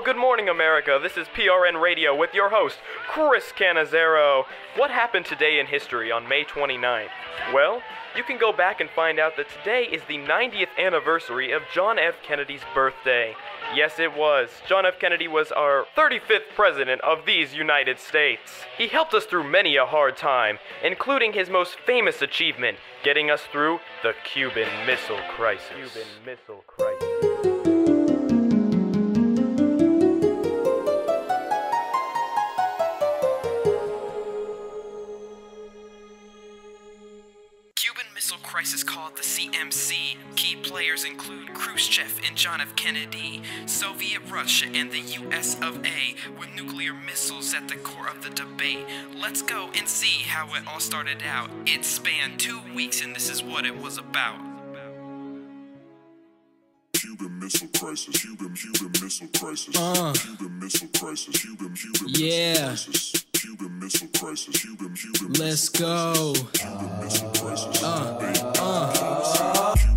good morning, America. This is PRN Radio with your host, Chris Canizero. What happened today in history on May 29th? Well, you can go back and find out that today is the 90th anniversary of John F. Kennedy's birthday. Yes, it was. John F. Kennedy was our 35th president of these United States. He helped us through many a hard time, including his most famous achievement, getting us through the Cuban Missile Crisis. Crisis called the CMC. Key players include Khrushchev and John F. Kennedy, Soviet Russia and the US of A, with nuclear missiles at the core of the debate. Let's go and see how it all started out. It spanned 2 weeks and this is what it was about. Cuban Missile Crisis, Cuban Missile Crisis, Cuban Missile Crisis, Cuban yeah. Crisis, Cuban Missile Crisis, Cuban Let's go. Cuban Missile Crisis,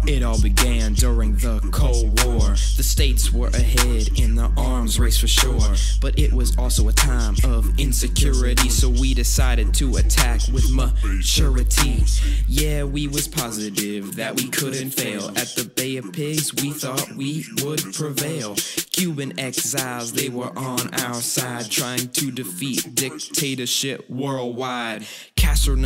It all began during the Cold War. The states were ahead in the arms race for sure, but it was also a time of insecurity, so we decided to attack with maturity. Yeah, we was positive that we couldn't fail. At the Bay of Pigs, we thought we would prevail. Cuban exiles, they were on our side, trying to defeat dictatorship worldwide. Castro,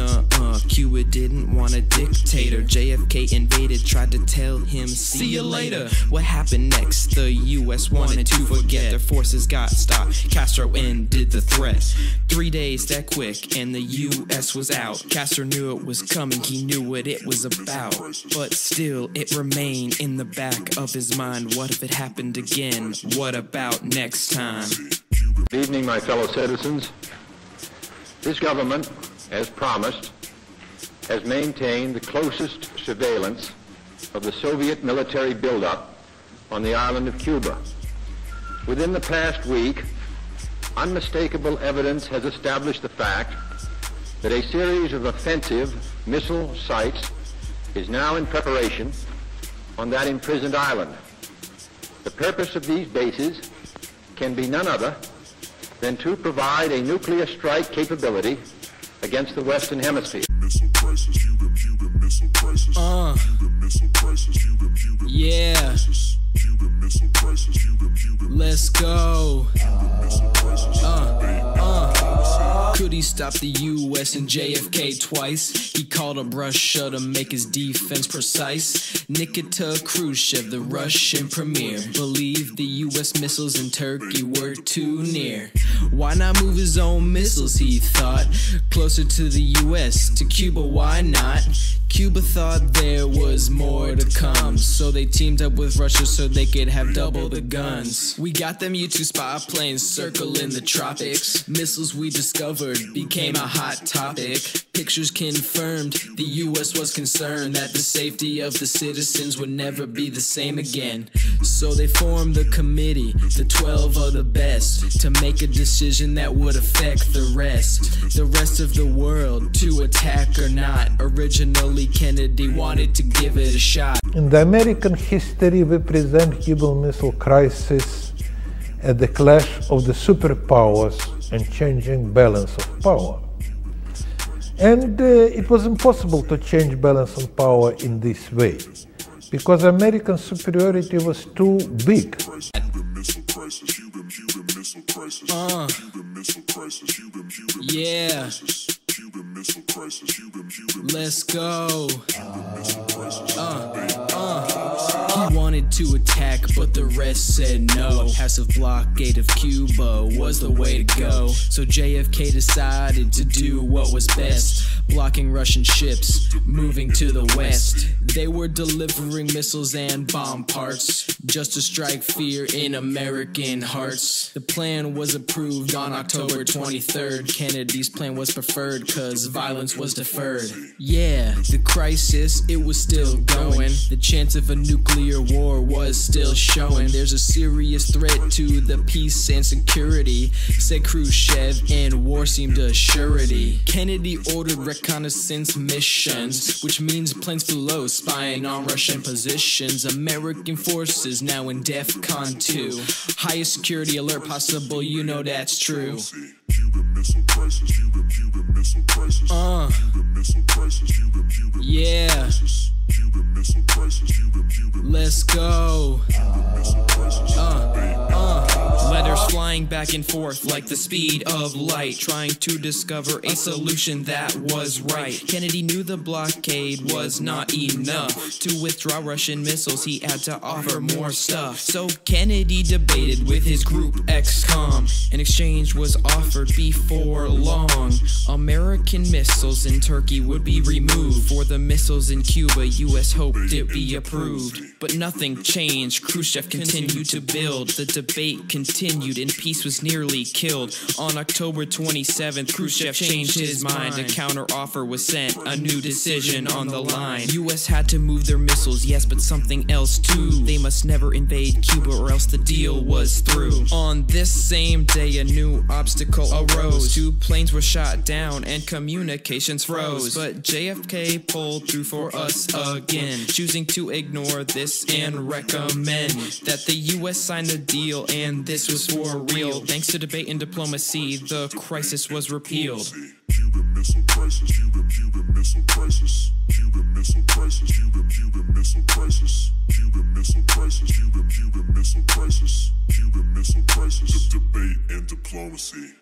Cuba didn't want a dictator. JFK invaded, tried to tell him, see you later. What happened next? The US wanted to forget. Their forces got stopped. Castro ended the threat. 3 days that quick, and the US was out. Castro knew it was coming, he knew what it was about. But still, it remained in the back of his mind. What if it happened again? What about next time? Good evening, my fellow citizens. This government, as promised, has maintained the closest surveillance of the Soviet military buildup on the island of Cuba. Within the past week, unmistakable evidence has established the fact that a series of offensive missile sites is now in preparation on that imprisoned island. The purpose of these bases can be none other than to provide a nuclear strike capability against the Western Hemisphere. Missile Crisis, Cuban Missile Crisis, Cuban Missile Crisis, Cuban yeah. Crisis, Cuban Missile Crisis, Cuban Let's go. Missile Crisis, Could he stop the US and JFK twice? He called up Russia to make his defense precise. Nikita Khrushchev, the Russian premier, believed the US missiles in Turkey were too near. Why not move his own missiles, he thought, closer to the US, to Cuba, why not? Cuba thought there was more to come, so they teamed up with Russia so they could have double the guns. We got them U-2 spy planes circling the tropics. Missiles we discovered became a hot topic. Pictures confirmed the US was concerned that the safety of the citizens would never be the same again. So they formed the committee, the 12 of the best, to make a decision that would affect the rest of the world, to attack or not. Originally Kennedy wanted to give it a shot. In the American history, we present Cuban Missile Crisis as the clash of the superpowers and changing balance of power. And it was impossible to change balance of power in this way, because American superiority was too big. Yeah. Let's go. He wanted to attack, but the rest said no. Passive blockade of Cuba was the way to go. So JFK decided to do what was best, blocking Russian ships moving to the west. They were delivering missiles and bomb parts just to strike fear in American hearts. The plan was approved on October 23rd. Kennedy's plan was preferred cause violence was deferred. Yeah, the crisis, it was still going. The chance of a nuclear nuclear war was still showing. There's a serious threat to the peace and security, said Khrushchev, and war seemed a surety. Kennedy ordered reconnaissance missions, which means planes below spying on Russian positions. American forces now in DEFCON 2. Highest security alert possible, you know that's true. Cuban Missile Crisis, Cuban Missile Crisis, Cuban Missile Crisis, Cuban yeah. Crisis, Cuban Missile Crisis, Cuban Let's go. Cuban Missile Crisis, Letters flying back and forth like the speed of light, trying to discover a solution that was right. Kennedy knew the blockade was not enough. To withdraw Russian missiles, he had to offer more stuff. So Kennedy debated with his group XCOM. An exchange was offered before long. American missiles in Turkey would be removed. For the missiles in Cuba, US hoped it be approved. But nothing changed. Khrushchev continued to build. The debate continued and peace was nearly killed. On October 27th, Khrushchev changed his mind. A counter-offer was sent, a new decision on the line. US had to move their missiles, yes, but something else too. They must never invade Cuba or else the deal was through. On this same day, a new obstacle arose. 2 planes were shot down and communications froze. But JFK pulled through for us again, choosing to ignore this and recommend that the US sign the deal, and this was for real. Thanks to debate and diplomacy, the crisis was repealed. Cuban Missile Crisis, Cuban Missile Crisis, Cuban Missile Crisis, Cuban Missile Crisis, Cuban Missile Crisis, Cuban Missile Crisis, Cuban Missile Crisis, debate and diplomacy.